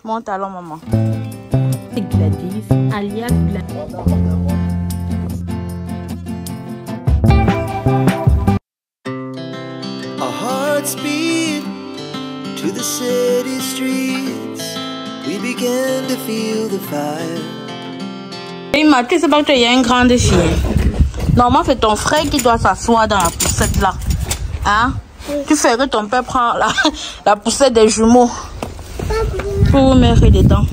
Mon talon, maman. C'est Gladys, alias Gladys. Our hearts beat to the city streets. We began to feel the fire. Et ma, tu sais pas que tu es une grande fille. Normalement, c'est ton frère qui doit s'asseoir dans la poussette là. Hein? Tu fais que ton père prend la poussette des jumeaux pour vous mettre dedans.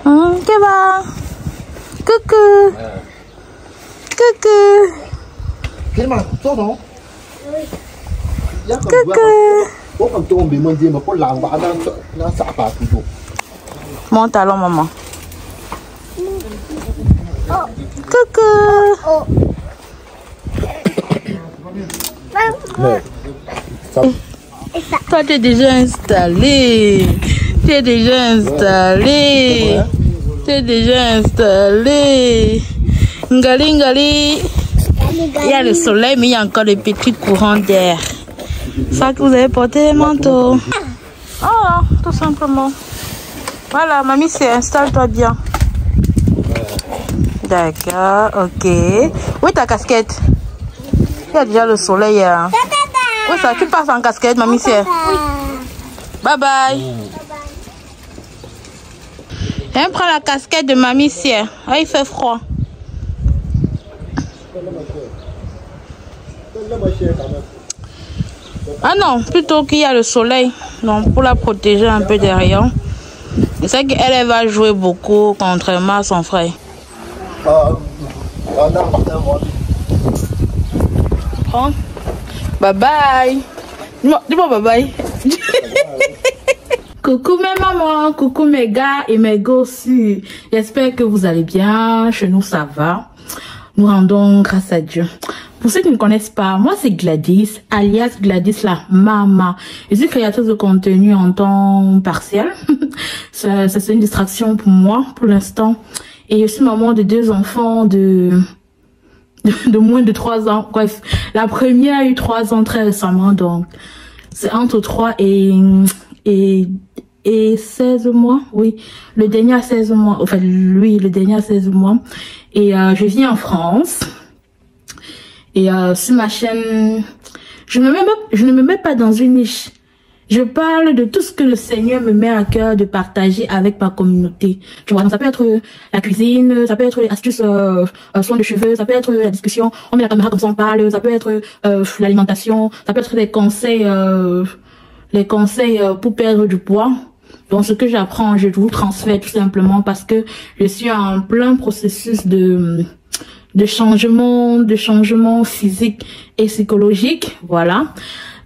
Que va? Coucou. Coucou. Coucou. Mon talon, maman. Coucou. Toi, tu es déjà installé. Tu es déjà installé. Tu es déjà installé. Ngali, ngali. Il y a le soleil, mais il y a encore des petits courants d'air. Ça que vous avez porté les manteaux. Oh, tout simplement. Voilà, mamie, c'est installe-toi bien. D'accord, ok. Où est ta casquette? Il y a déjà le soleil. Hein. Où ça? Tu passes en casquette, mamie, c'est. Bye bye. Viens prendre la casquette de mamie, c'est. Ah, il fait froid. Ah non, plutôt qu'il y a le soleil. Donc pour la protéger un peu derrière. C'est ça qu'elle elle va jouer beaucoup contrairement à son frère. Prends. Bye bye. Dis-moi bye bye. Coucou mes mamans, coucou mes gars et mes gosses. J'espère que vous allez bien. Chez nous ça va. Nous rendons grâce à Dieu. Pour ceux qui ne connaissent pas, moi c'est Gladys, alias Gladys la maman. Je suis créatrice de contenu en temps partiel. C'est une distraction pour moi pour l'instant. Et je suis maman de 2 enfants de moins de 3 ans. Bref, la première a eu 3 ans très récemment, donc c'est entre 3 et 16 mois. Oui, le dernier a 16 mois. Enfin, lui, le dernier a 16 mois. Et je vis en France. Et sur ma chaîne, je ne me mets pas dans une niche. Je parle de tout ce que le Seigneur me met à cœur de partager avec ma communauté. Tu vois, donc ça peut être la cuisine, ça peut être les astuces soins de cheveux, ça peut être la discussion, on met la caméra comme ça on parle, ça peut être l'alimentation, ça peut être les conseils pour perdre du poids. Donc ce que j'apprends, je vous transfère tout simplement parce que je suis en plein processus de changement physique et psychologique, voilà.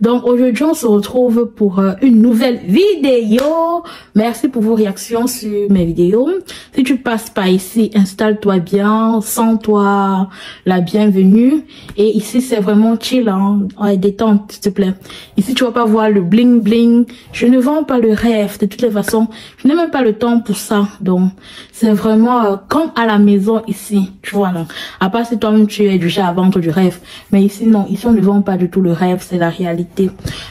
Donc aujourd'hui on se retrouve pour une nouvelle vidéo. Merci pour vos réactions sur mes vidéos. Si tu passes par ici, installe-toi bien, sens-toi la bienvenue. Et ici c'est vraiment chill, hein. Ouais, détente s'il te plaît. Ici tu vas pas voir le bling bling. Je ne vends pas le rêve de toutes les façons. Je n'ai même pas le temps pour ça. Donc c'est vraiment comme à la maison ici. Tu vois non. À part si toi-même tu es du genre à vendre du rêve. Mais ici non, ici on ne vend pas du tout le rêve, c'est la réalité.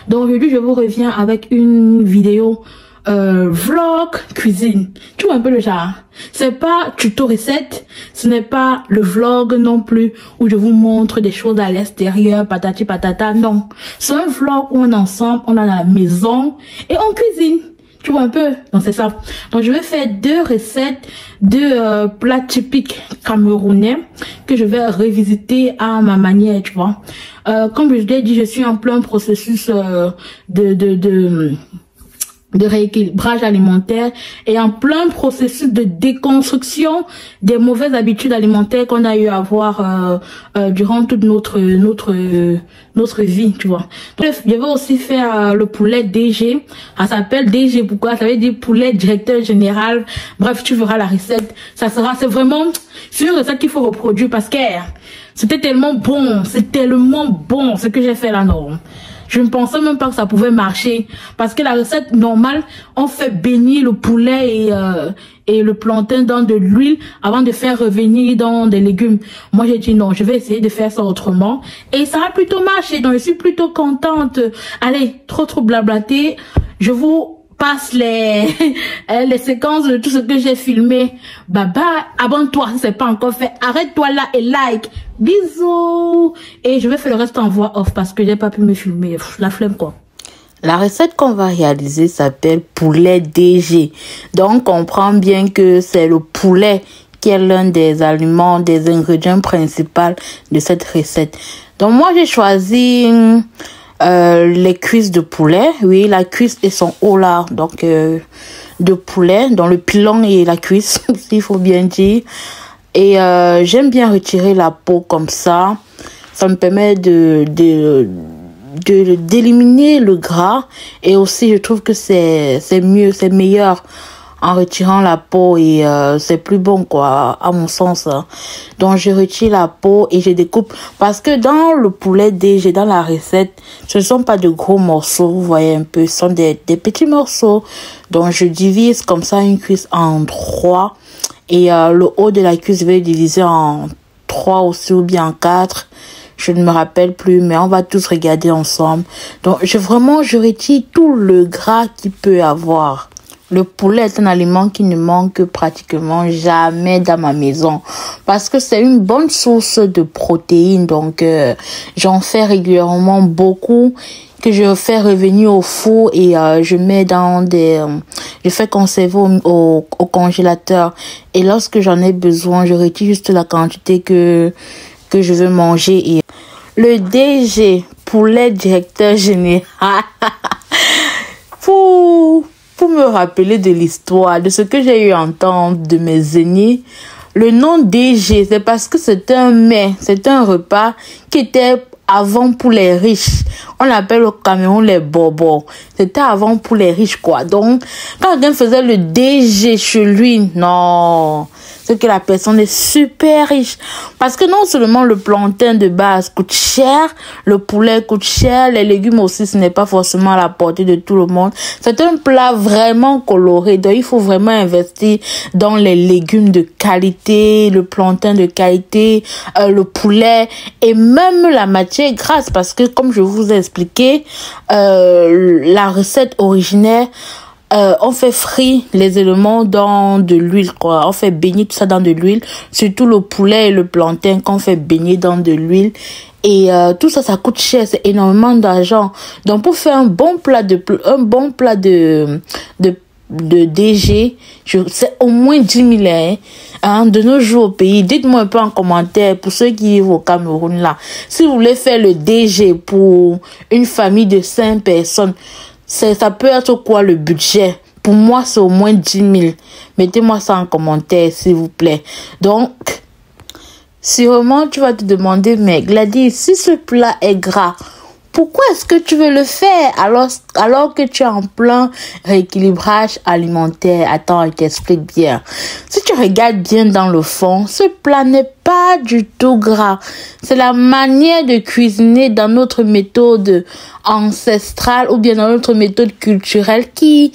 Donc aujourd'hui je vous reviens avec une vidéo vlog cuisine. Tu vois un peu le genre. C'est pas tuto recette, ce n'est pas le vlog non plus où je vous montre des choses à l'extérieur, patati patata, non. C'est un vlog où on est ensemble, on est à la maison et on cuisine. Tu vois un peu, donc c'est ça. Donc je vais faire 2 recettes de plats typiques camerounais que je vais revisiter à ma manière, tu vois. Comme je l'ai dit, je suis en plein processus de rééquilibrage alimentaire et en plein processus de déconstruction des mauvaises habitudes alimentaires qu'on a eu à avoir durant toute notre vie, tu vois. Bref, je vais aussi faire le poulet DG. Ça s'appelle DG, pourquoi? Ça veut dire poulet directeur général. Bref, tu verras la recette. C'est vraiment, c'est une recette qu'il faut reproduire parce que c'était tellement bon, ce que j'ai fait là, non. Je ne pensais même pas que ça pouvait marcher. Parce que la recette normale, on fait baigner le poulet et le plantain dans de l'huile avant de faire revenir dans des légumes. Moi, j'ai dit non, je vais essayer de faire ça autrement. Et ça a plutôt marché. Donc, je suis plutôt contente. Allez, trop blablaté. Je vous passe les séquences de tout ce que j'ai filmé. Baba, abonne-toi si c'est pas encore fait. Arrête-toi là et like. Bisous. Et je vais faire le reste en voix off parce que j'ai pas pu me filmer. La flemme quoi. La recette qu'on va réaliser s'appelle poulet DG. Donc, on comprend bien que c'est le poulet qui est l'un des aliments, des ingrédients principaux de cette recette. Donc, moi, j'ai choisi les cuisses de poulet. Oui, la cuisse et son haut là. Donc, de poulet, dans le pilon et la cuisse, il faut bien dire. Et j'aime bien retirer la peau comme ça. Ça me permet d'éliminer le gras, et aussi je trouve que c'est mieux, c'est meilleur en retirant la peau, et c'est plus bon quoi à mon sens. Donc je retire la peau et je découpe, parce que dans le poulet DG, dans la recette, ce ne sont pas de gros morceaux, vous voyez un peu, ce sont des petits morceaux. Donc je divise comme ça une cuisse en 3, et le haut de la cuisse je vais diviser en 3 aussi, ou bien en 4. Je ne me rappelle plus, mais on va tous regarder ensemble. Donc, je retire tout le gras qu'il peut avoir. Le poulet est un aliment qui ne manque pratiquement jamais dans ma maison, parce que c'est une bonne source de protéines. Donc, j'en fais régulièrement beaucoup, que je fais revenir au four, et je mets dans je fais conserver au congélateur. Et lorsque j'en ai besoin, je retire juste la quantité que je veux manger. Et le DG, poulet directeur général, pour me rappeler de l'histoire, de ce que j'ai eu à entendre de mes aînés, le nom DG, c'est parce que c'est un mets, c'est un repas qui était avant pour les riches. On l'appelle au Cameroun les bobos. C'était avant pour les riches quoi. Donc, quand quelqu'un faisait le DG chez lui, non, c'est que la personne est super riche. Parce que non seulement le plantain de base coûte cher, le poulet coûte cher, les légumes aussi, ce n'est pas forcément à la portée de tout le monde. C'est un plat vraiment coloré. Donc, il faut vraiment investir dans les légumes de qualité, le plantain de qualité, le poulet, et même la matière grasse. Parce que, comme je vous ai expliqué, la recette originaire, on fait frire les éléments dans de l'huile, quoi. On fait baigner tout ça dans de l'huile, surtout le poulet et le plantain qu'on fait baigner dans de l'huile. Et tout ça, ça coûte cher, c'est énormément d'argent. Donc pour faire un bon plat de DG, c'est au moins 10 000 hein, de nos jours au pays. Dites-moi un peu en commentaire, pour ceux qui vivent au Cameroun là, si vous voulez faire le DG pour une famille de 5 personnes, ça peut être quoi le budget? Pour moi, c'est au moins 10 000. Mettez-moi ça en commentaire, s'il vous plaît. Donc, sûrement, tu vas te demander, mais Gladys, si ce plat est gras, pourquoi est-ce que tu veux le faire alors que tu es en plein rééquilibrage alimentaire? Attends, je t'explique bien. Si tu regardes bien dans le fond, ce plat n'est pas du tout gras. C'est la manière de cuisiner dans notre méthode ancestrale ou bien dans notre méthode culturelle qui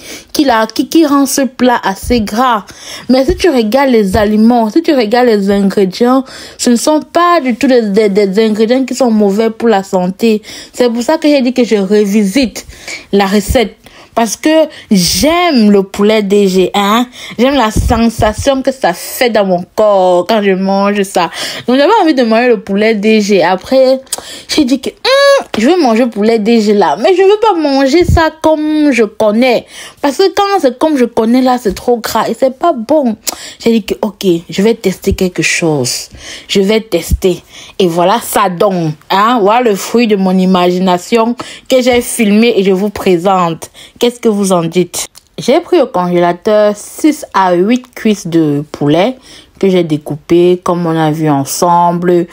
rend ce plat assez gras. Mais si tu regardes les aliments, si tu regardes les ingrédients, ce ne sont pas du tout des ingrédients qui sont mauvais pour la santé. C'est pour ça que j'ai dit que je revisite la recette. Parce que j'aime le poulet DG, hein. J'aime la sensation que ça fait dans mon corps quand je mange ça. Donc j'avais envie de manger le poulet DG. Après, j'ai dit que je vais manger le poulet DG là. Mais je veux pas manger ça comme je connais. Parce que quand c'est comme je connais là, c'est trop gras et c'est pas bon. J'ai dit que ok, je vais tester quelque chose. Je vais tester. Et voilà, ça donne, hein. Voilà le fruit de mon imagination que j'ai filmé et je vous présente. Qu'est-ce que vous en dites? J'ai pris au congélateur 6 à 8 cuisses de poulet que j'ai découpées comme on a vu ensemble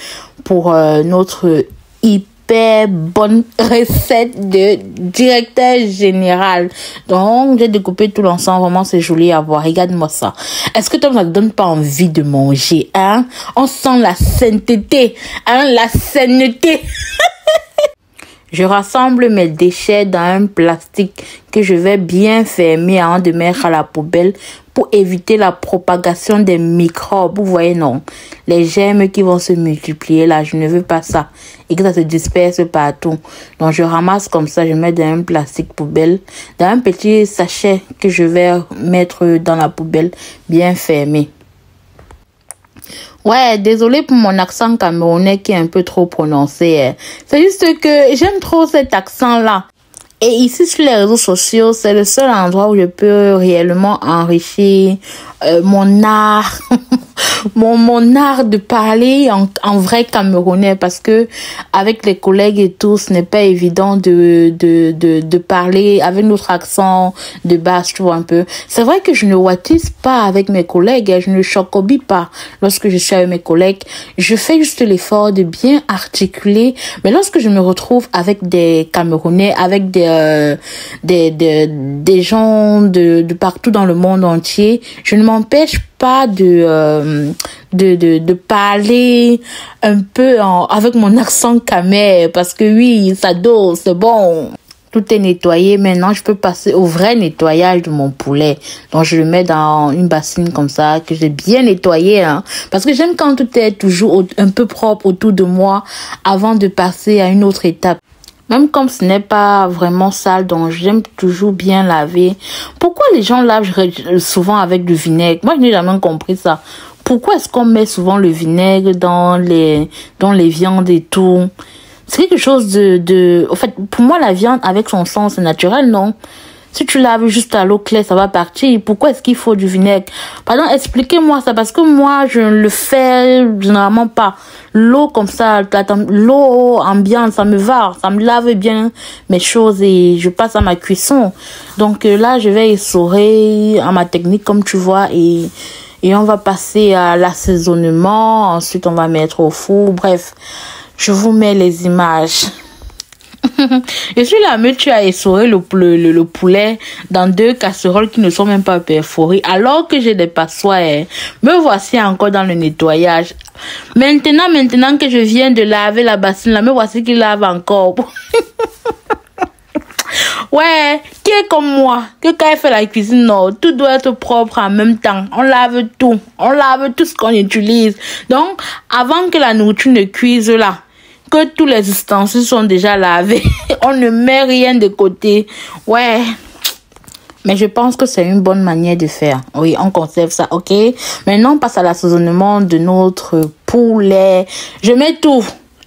pour notre hyper bonne recette de directeur général. Donc, j'ai découpé tout l'ensemble. Vraiment, c'est joli à voir. Regarde-moi ça. Est-ce que ça ne donne pas envie de manger, hein? On sent la sainteté, hein? La sainteté. Je rassemble mes déchets dans un plastique que je vais bien fermer avant de mettre à la poubelle pour éviter la propagation des microbes. Vous voyez, non? Les germes qui vont se multiplier là, je ne veux pas ça. Et que ça se disperse partout. Donc, je ramasse comme ça, je mets dans un plastique poubelle, dans un petit sachet que je vais mettre dans la poubelle bien fermé. Ouais, désolé pour mon accent camerounais qui est un peu trop prononcé. C'est juste que j'aime trop cet accent-là. Et ici, sur les réseaux sociaux, c'est le seul endroit où je peux réellement enrichir mon art, mon art de parler en vrai camerounais, parce que avec les collègues et tout, ce n'est pas évident de parler avec notre accent de base, tu vois un peu. C'est vrai que je ne watisse pas avec mes collègues, je ne chocobie pas lorsque je suis avec mes collègues. Je fais juste l'effort de bien articuler, mais lorsque je me retrouve avec des Camerounais, avec des gens de partout dans le monde entier, je ne m'empêche pas de parler un peu avec mon accent camé, parce que oui, ça dose, c'est bon. Tout est nettoyé. Maintenant, je peux passer au vrai nettoyage de mon poulet. Donc, je le mets dans une bassine comme ça, que j'ai bien nettoyé, hein. Parce que j'aime quand tout est toujours un peu propre autour de moi avant de passer à une autre étape. Même comme ce n'est pas vraiment sale, donc j'aime toujours bien laver. Pourquoi les gens lavent souvent avec du vinaigre? Moi, je n'ai jamais compris ça. Pourquoi est-ce qu'on met souvent le vinaigre dans les viandes et tout? C'est quelque chose en fait, pour moi, la viande avec son sang, c'est naturel, non? Si tu laves juste à l'eau claire, ça va partir. Pourquoi est-ce qu'il faut du vinaigre? Pardon, expliquez-moi ça, parce que moi, je ne le fais généralement pas. L'eau comme ça, l'eau ambiante, ça me va, ça me lave bien mes choses et je passe à ma cuisson. Donc là, je vais essorer à ma technique, comme tu vois, et on va passer à l'assaisonnement. Ensuite, on va mettre au four. Bref, je vous mets les images. Je suis là, mais tu as essoré le poulet dans 2 casseroles qui ne sont même pas perforées, alors que j'ai des passoires. Me voici encore dans le nettoyage. Maintenant que je viens de laver la bassine, là, me voici qui lave encore. Ouais, qui est comme moi, que quand elle fait la cuisine, non, tout doit être propre en même temps. On lave tout ce qu'on utilise. Donc, avant que la nourriture ne cuise là, que tous les ustensiles sont déjà lavés, on ne met rien de côté. Ouais. Mais je pense que c'est une bonne manière de faire. Oui, on conserve ça, ok? Maintenant, on passe à l'assaisonnement de notre poulet. Je mets tout.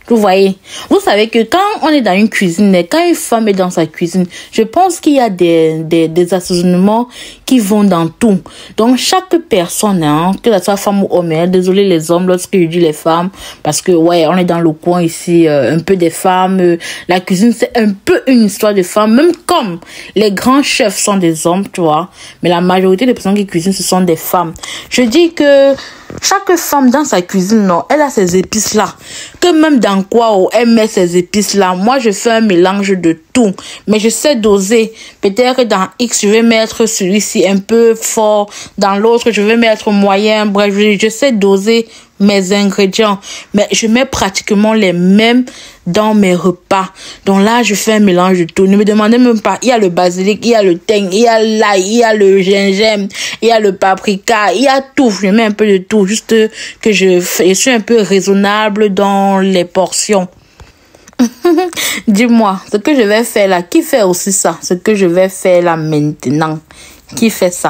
Vous voyez, vous savez que quand on est dans une cuisine, quand une femme est dans sa cuisine, je pense qu'il y a des assaisonnements qui vont dans tout. Donc, chaque personne, hein, que ce soit femme ou homme, désolé les hommes lorsque je dis les femmes, parce que, ouais, on est dans le coin ici, un peu des femmes. La cuisine, c'est un peu une histoire de femmes, même comme les grands chefs sont des hommes, tu vois. Mais la majorité des personnes qui cuisinent, ce sont des femmes. Je dis que chaque femme dans sa cuisine, non, elle a ses épices-là. Que même dans quoi elle met ses épices-là. Moi, je fais un mélange de tout. Mais je sais doser. Peut-être que dans X, je vais mettre celui-ci un peu fort. Dans l'autre, je vais mettre moyen. Bref, je sais doser mes ingrédients. Mais je mets pratiquement les mêmes dans mes repas. Donc là, je fais un mélange de tout. Ne me demandez même pas. Il y a le basilic, il y a le thym, il y a l'ail, il y a le gingembre, il y a le paprika, il y a tout. Je mets un peu de tout. Juste que je suis un peu raisonnable dans les portions. Dis-moi, ce que je vais faire là, qui fait aussi ça? Ce que je vais faire là maintenant, qui fait ça?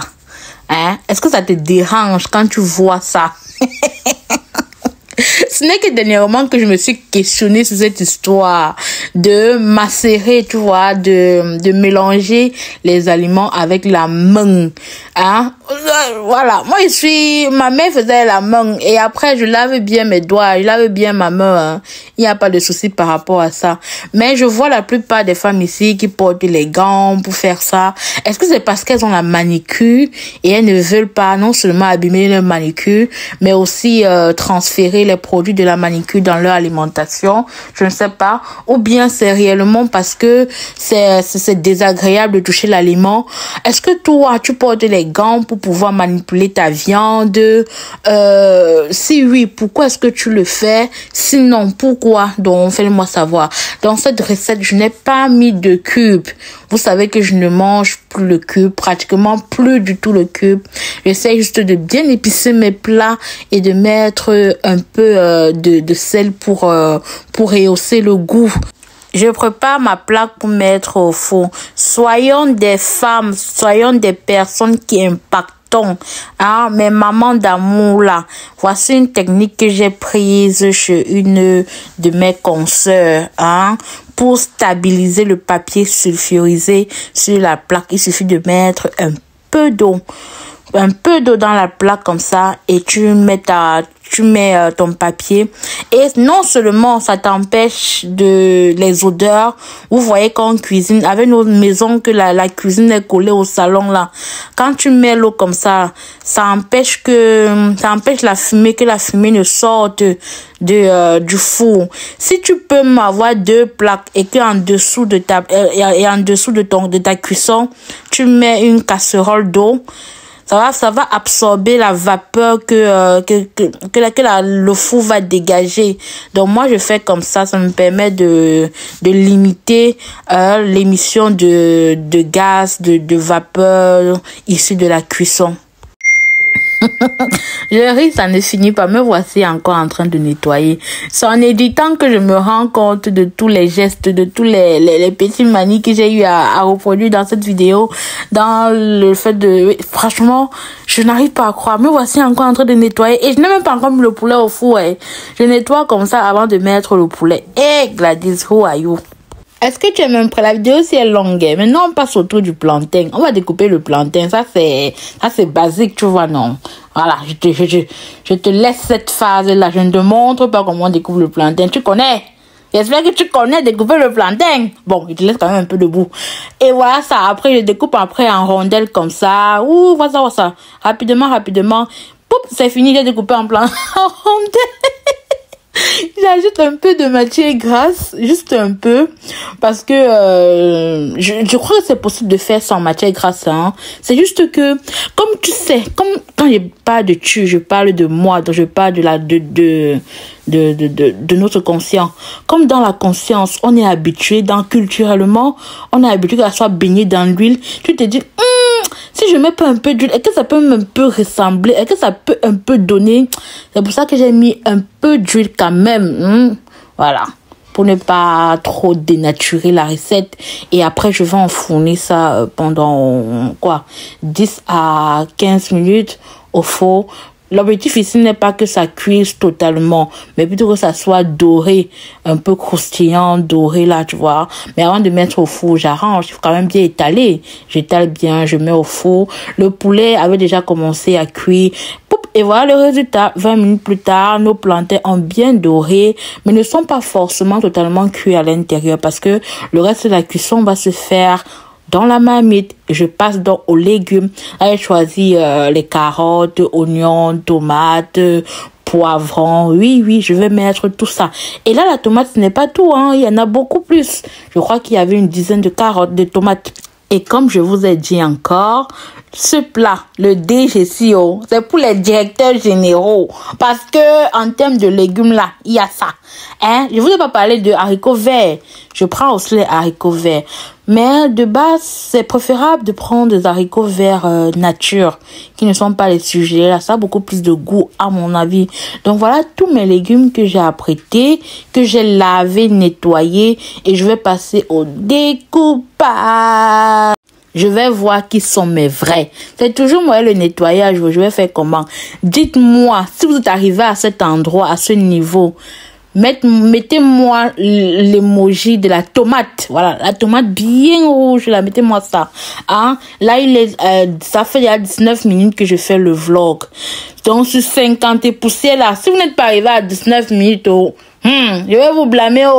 Hein? Est-ce que ça te dérange quand tu vois ça? Ce n'est que dernièrement que je me suis questionnée sur cette histoire de macérer, tu vois, de mélanger les aliments avec la main. Hein? Voilà. Moi, ma mère faisait la main et après, je lave bien mes doigts, je lave bien ma main. Hein. Il n'y a pas de souci par rapport à ça. Mais je vois la plupart des femmes ici qui portent les gants pour faire ça. Est-ce que c'est parce qu'elles ont la manicure et elles ne veulent pas non seulement abîmer leur manicure, mais aussi transférer les produits de la manicure dans leur alimentation? Je ne sais pas. Ou bien c'est réellement parce que c'est désagréable de toucher l'aliment. Est-ce que toi, tu portes les des gants pour pouvoir manipuler ta viande? Si oui, pourquoi est-ce que tu le fais? Sinon, pourquoi? Donc, fais-le-moi savoir. Dans cette recette, je n'ai pas mis de cube. Vous savez que je ne mange plus le cube, pratiquement plus du tout le cube. J'essaie juste de bien épicer mes plats et de mettre un peu de sel pour rehausser le goût. Je prépare ma plaque pour mettre au four. Soyons des femmes, soyons des personnes qui impactons. Hein, mes mamans d'amour là. Voici une technique que j'ai prise chez une de mes consoeurs. Hein, pour stabiliser le papier sulfurisé sur la plaque, il suffit de mettre un peu d'eau. Un peu d'eau dans la plaque comme ça et tu mets ton papier et non seulement ça t'empêche de les odeurs. Vous voyez quand on cuisine avec nos maisons que la cuisine est collée au salon là, quand tu mets l'eau comme ça, ça empêche la fumée, que la fumée ne sorte du four. Si tu peux m'avoir 2 plaques et que en dessous de ta cuisson tu mets une casserole d'eau, ça va absorber la vapeur que le four va dégager. Donc moi je fais comme ça me permet de limiter l'émission de gaz, de vapeur issu de la cuisson. Le riz, ça ne finit pas. Me voici encore en train de nettoyer. C'est en éditant que je me rends compte de tous les gestes, de tous les petits manies que j'ai eu à reproduire dans cette vidéo. Dans le fait de... Franchement, je n'arrive pas à croire. Me voici encore en train de nettoyer. Et je n'ai même pas encore mis le poulet au four. Je nettoie comme ça avant de mettre le poulet. Hey Gladys, who are you? Est-ce que tu es même prêt? La vidéo aussi est longue. Maintenant, on passe autour du plantain. On va découper le plantain. Ça, c'est basique, tu vois, non? Voilà, je te laisse cette phase-là. Je ne te montre pas comment on découpe le plantain. Tu connais? J'espère que tu connais découper le plantain. Bon, je te laisse quand même un peu debout. Et voilà ça. Après, je découpe en rondelles comme ça. Ouh, voilà ça. Rapidement. Poup, c'est fini. J'ai découpé en rondelles. J'ajoute un peu de matière grasse, juste un peu, parce que je crois que c'est possible de faire sans matière grasse. Hein. C'est juste que, comme tu sais, comme quand je parle de tu, je parle de moi, donc je parle de notre conscient. Comme dans la conscience, on est habitué, culturellement, on est habitué à soit baigné dans l'huile. Tu te dis, si je mets pas un peu d'huile, est-ce que ça peut un peu ressembler? Est-ce que ça peut un peu donner? C'est pour ça que j'ai mis un peu d'huile quand même. Voilà. Pour ne pas trop dénaturer la recette. Et après, je vais enfourner ça pendant 10 à 15 minutes au four. L'objectif ici n'est pas que ça cuise totalement, mais plutôt que ça soit doré, un peu croustillant, doré là, tu vois. Mais avant de mettre au four, j'arrange, il faut quand même bien étaler. J'étale bien, je mets au four. Le poulet avait déjà commencé à cuire. Et voilà le résultat. 20 minutes plus tard, nos plantains ont bien doré, mais ne sont pas forcément totalement cuits à l'intérieur parce que le reste de la cuisson va se faire dans la marmite. Je passe donc aux légumes. Là, j'ai choisi les carottes, oignons, tomates, poivrons. Oui, je vais mettre tout ça. Et là, la tomate, ce n'est pas tout, hein. Il y en a beaucoup plus. Je crois qu'il y avait une dizaine de carottes, de tomates. Et comme je vous ai dit encore, ce plat, le DGCO, c'est pour les directeurs généraux. Parce que, en termes de légumes là, il y a ça. Hein? Je ne vous ai pas parlé de haricots verts. Je prends aussi les haricots verts. Mais de base, c'est préférable de prendre des haricots verts nature, qui ne sont pas les sujets là. Ça a beaucoup plus de goût, à mon avis. Donc voilà tous mes légumes que j'ai apprêtés, que j'ai lavés, nettoyés. Et je vais passer au découpage. Je vais voir qui sont mes vrais. C'est toujours moi le nettoyage. Je vais faire comment? Dites-moi, si vous êtes arrivé à cet endroit, à ce niveau, mettez-moi l'emoji de la tomate. Voilà, la tomate bien rouge. Là, mettez-moi ça. Hein? Là, ça fait déjà 19 minutes que je fais le vlog. Donc, sur 50 poussières là, si vous n'êtes pas arrivé à 19 minutes, je vais vous blâmer,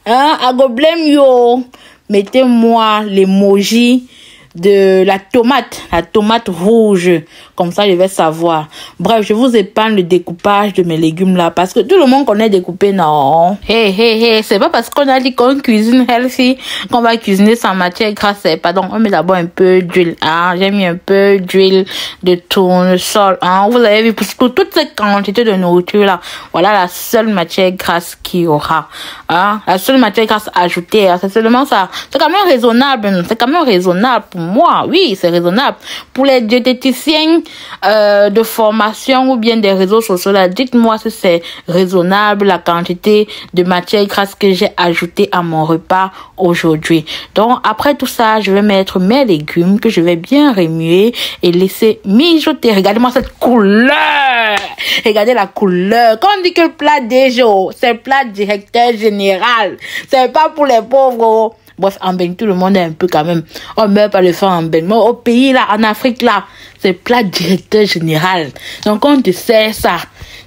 Hein? I go blame you. Mettez-moi l'emoji de la tomate rouge. Comme ça, je vais savoir. Bref, je vous épargne le découpage de mes légumes là parce que tout le monde connaît découper, non? Hey, c'est pas parce qu'on a dit qu'on cuisine healthy qu'on va cuisiner sans matière grasse. Pardon, on met d'abord un peu d'huile. Hein? J'ai mis un peu d'huile de tournesol. Hein? Vous avez vu, pour toute cette quantité de nourriture là, voilà la seule matière grasse qu'il y aura. Hein? La seule matière grasse ajoutée, hein? C'est seulement ça. C'est quand même raisonnable. C'est quand même raisonnable pour moi. Oui, c'est raisonnable. Pour les diététiciens de formation ou bien des réseaux sociaux là, dites-moi si c'est raisonnable la quantité de matière grasse que j'ai ajoutée à mon repas aujourd'hui. Donc après tout ça, je vais mettre mes légumes que je vais bien remuer et laisser mijoter. Regardez-moi cette couleur. Regardez la couleur. Quand on dit que le plat déjà, c'est le plat directeur général. C'est pas pour les pauvres. Bref, en Bénin, tout le monde est un peu quand même. On meurt pas le faire en Bénin. Mais au pays là, en Afrique là, c'est plat directeur général. Donc quand tu sais ça,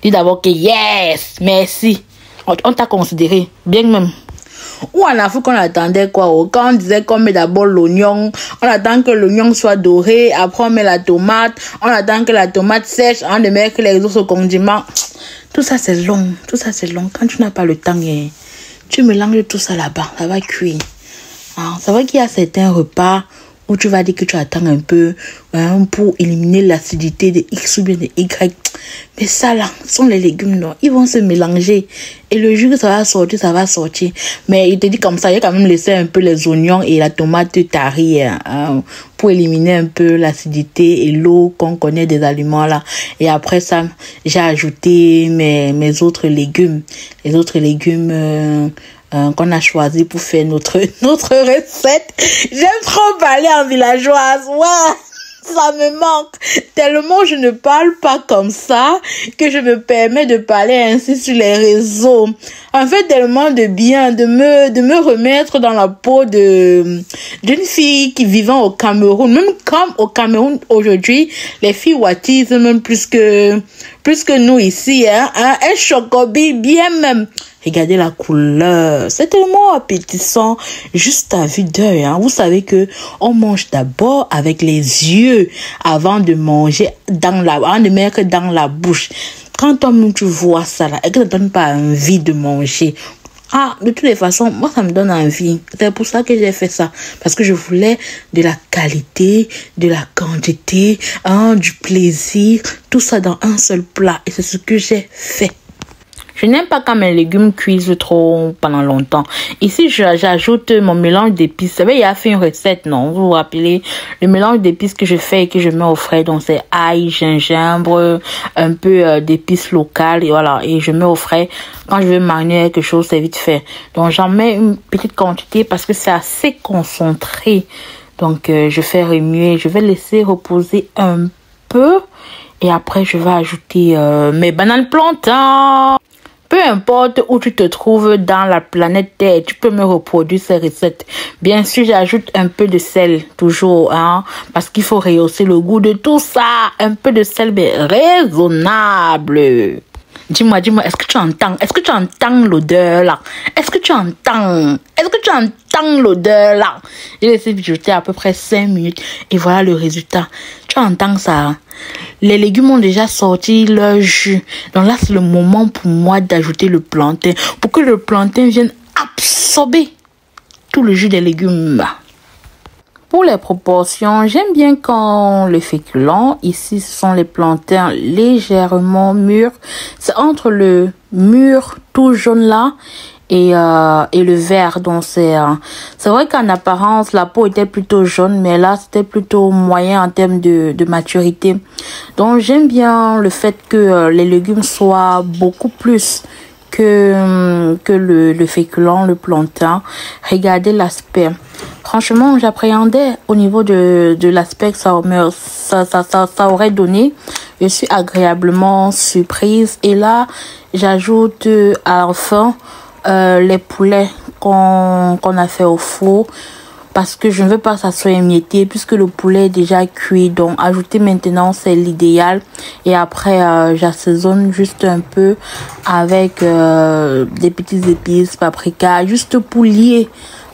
dis d'abord que yes, merci. On t'a considéré, bien même. Ou en Afrique, on attendait quoi? Quand on disait qu'on met d'abord l'oignon, on attend que l'oignon soit doré, après on met la tomate, on attend que la tomate sèche, on ne met que les autres condiments. Tout ça c'est long, Quand tu n'as pas le temps, tu mélanges tout ça là-bas, ça va cuire. C'est vrai qu'il y a certains repas où tu vas dire que tu attends un peu pour éliminer l'acidité de X ou bien de Y. Mais ça là, ce sont les légumes, non? Ils vont se mélanger. Et le jus que ça va sortir. Mais il te dit comme ça, il a quand même laissé un peu les oignons et la tomate tarie pour éliminer un peu l'acidité et l'eau qu'on connaît des aliments là. Et après ça, j'ai ajouté mes autres légumes. Les autres légumes qu'on a choisi pour faire notre recette. J'aime trop parler en villageoise. Ouais, ça me manque. Tellement je ne parle pas comme ça que je me permets de parler ainsi sur les réseaux. En fait, tellement de bien de me remettre dans la peau d'une fille qui vivant au Cameroun. Même comme au Cameroun aujourd'hui, les filles wattisent même plus que nous ici, un chocobi bien même. Regardez la couleur, c'est tellement appétissant, juste à vue d'œil. Vous savez que on mange d'abord avec les yeux avant de manger avant de mettre dans la bouche. Quand tu vois ça là, et que ça ne donne pas envie de manger. De toutes les façons, moi ça me donne envie. C'est pour ça que j'ai fait ça. Parce que je voulais de la qualité, de la quantité, du plaisir, tout ça dans un seul plat. Et c'est ce que j'ai fait. Je n'aime pas quand mes légumes cuisent trop pendant longtemps. Ici, j'ajoute mon mélange d'épices. Vous savez, il a fait une recette, non? Vous vous rappelez? Le mélange d'épices que je fais et que je mets au frais. Donc, c'est ail, gingembre, un peu d'épices locales. Et voilà. Et je mets au frais. Quand je veux mariner quelque chose, c'est vite fait. Donc, j'en mets une petite quantité parce que c'est assez concentré. Donc, je fais remuer. Je vais laisser reposer un peu. Et après, je vais ajouter mes bananes plantains. Peu importe où tu te trouves dans la planète Terre, tu peux me reproduire ces recettes. Bien sûr, j'ajoute un peu de sel, toujours, parce qu'il faut rehausser le goût de tout ça. Un peu de sel, mais raisonnable. Dis-moi, est-ce que tu entends l'odeur là? Est-ce que tu entends l'odeur là? J'ai laissé mijoter à peu près 5 minutes et voilà le résultat. Tu entends ça? Les légumes ont déjà sorti leur jus. Donc là, c'est le moment pour moi d'ajouter le plantain pour que le plantain vienne absorber tout le jus des légumes. Pour les proportions, j'aime bien quand le féculent, ici ce sont les plantains légèrement mûrs. C'est entre le mûr tout jaune là et le vert. Donc c'est vrai qu'en apparence la peau était plutôt jaune, mais là c'était plutôt moyen en termes de maturité. Donc j'aime bien le fait que les légumes soient beaucoup plus que le féculent, le plantain. Regardez l'aspect. Franchement, j'appréhendais au niveau de l'aspect que ça aurait donné. Je suis agréablement surprise. Et là, j'ajoute enfin les poulets qu'on a fait au four. Parce que je ne veux pas que ça soit émietté puisque le poulet est déjà cuit. Donc, ajouter maintenant, c'est l'idéal. Et après, j'assaisonne juste un peu avec des petites épices, paprika, juste pour lier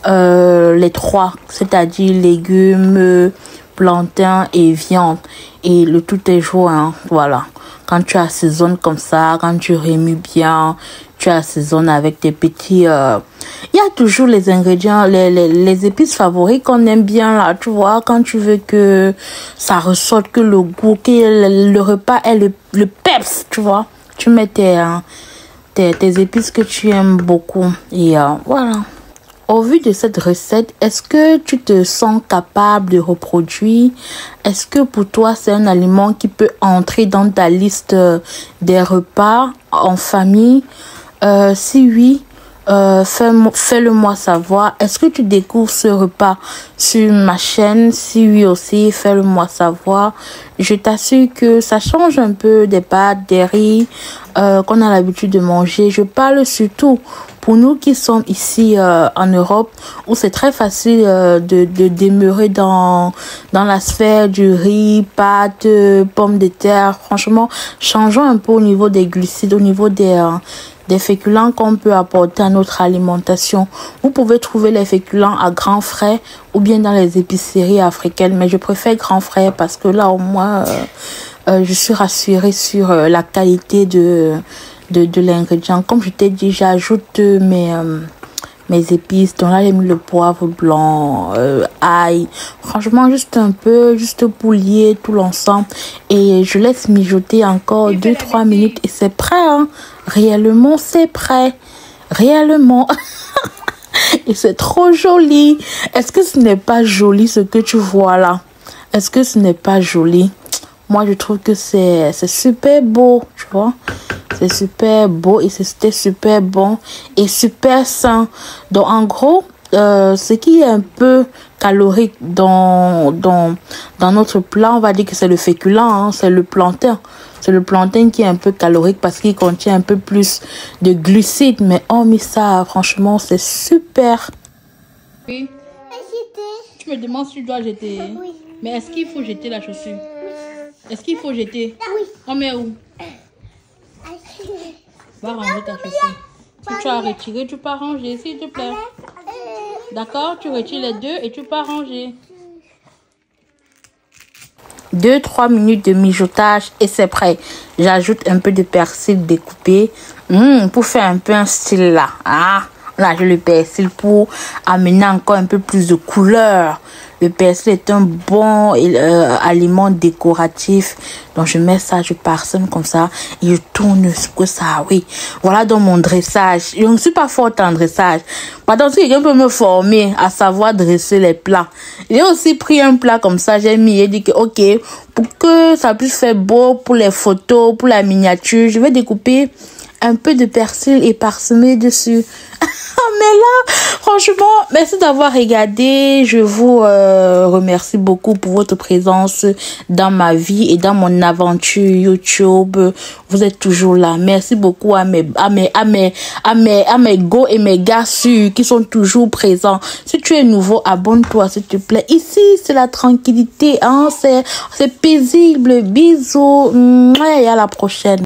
les trois, c'est-à-dire légumes, plantain et viande. Et le tout est joint, voilà. Quand tu assaisonnes comme ça, quand tu remues bien, tu assaisonnes avec tes petits... Il y a toujours les ingrédients, les épices favoris qu'on aime bien là, tu vois. Quand tu veux que ça ressorte, que le goût, que le repas ait le peps, tu vois. Tu mets tes épices que tu aimes beaucoup. Et voilà. Au vu de cette recette, est-ce que tu te sens capable de reproduire? Est-ce que pour toi, c'est un aliment qui peut entrer dans ta liste des repas en famille? Si oui, fais-le-moi savoir. Est-ce que tu découvres ce repas sur ma chaîne? Si oui aussi, fais-le-moi savoir. Je t'assure que ça change un peu des pâtes, des riz qu'on a l'habitude de manger. Je parle surtout pour nous qui sommes ici en Europe, où c'est très facile de demeurer dans la sphère du riz, pâtes, pommes de terre. Franchement, changeons un peu au niveau des glucides, au niveau des féculents qu'on peut apporter à notre alimentation. Vous pouvez trouver les féculents à grands frais ou bien dans les épiceries africaines, mais je préfère grands frais parce que là au moins je suis rassurée sur la qualité de l'ingrédient. Comme je t'ai dit, j'ajoute mes épices, donc là j'ai mis le poivre blanc, ail, franchement juste un peu, juste pour lier tout l'ensemble, et je laisse mijoter encore 2-3 minutes et c'est prêt, hein. Réellement c'est prêt, réellement. Et c'est trop joli. Est-ce que ce n'est pas joli ce que tu vois là? Est-ce que ce n'est pas joli? Moi je trouve que c'est super beau, tu vois. C'est super beau et c'était super bon et super sain. Donc en gros, ce qui est un peu calorique dans notre plat, on va dire que c'est le féculent, hein, c'est le plantain. C'est le plantain qui est un peu calorique parce qu'il contient un peu plus de glucides. Mais hormis ça, franchement, c'est super. Oui. Tu me demandes si tu dois jeter. Oui. Mais est-ce qu'il faut jeter la chaussure? Oui. Est-ce qu'il faut jeter? Oui. On met où? Va ranger ta chaussure. Si tu as retiré, tu peux ranger, s'il te plaît. D'accord? Tu retires les deux et tu peux ranger. 2-3 minutes de mijotage et c'est prêt. J'ajoute un peu de persil découpé pour faire un peu un style là. Ah, là, je le persil pour amener encore un peu plus de couleur. Le persil est un bon aliment décoratif. Donc, je mets ça, je parsème comme ça et je tourne ce que ça, oui. Voilà donc mon dressage. Je ne suis pas forte en dressage. Pardon, si quelqu'un peut me former à savoir dresser les plats. J'ai aussi pris un plat comme ça, j'ai dit que, ok, pour que ça puisse faire beau pour les photos, pour la miniature, je vais découper un peu de persil et parsemer dessus. Mais là, franchement, merci d'avoir regardé. Je vous remercie beaucoup pour votre présence dans ma vie et dans mon aventure YouTube. Vous êtes toujours là. Merci beaucoup à mes go et mes gars sûrs qui sont toujours présents. Si tu es nouveau, abonne-toi s'il te plaît. Ici, c'est la tranquillité, hein. C'est paisible. Bisous. Et à la prochaine.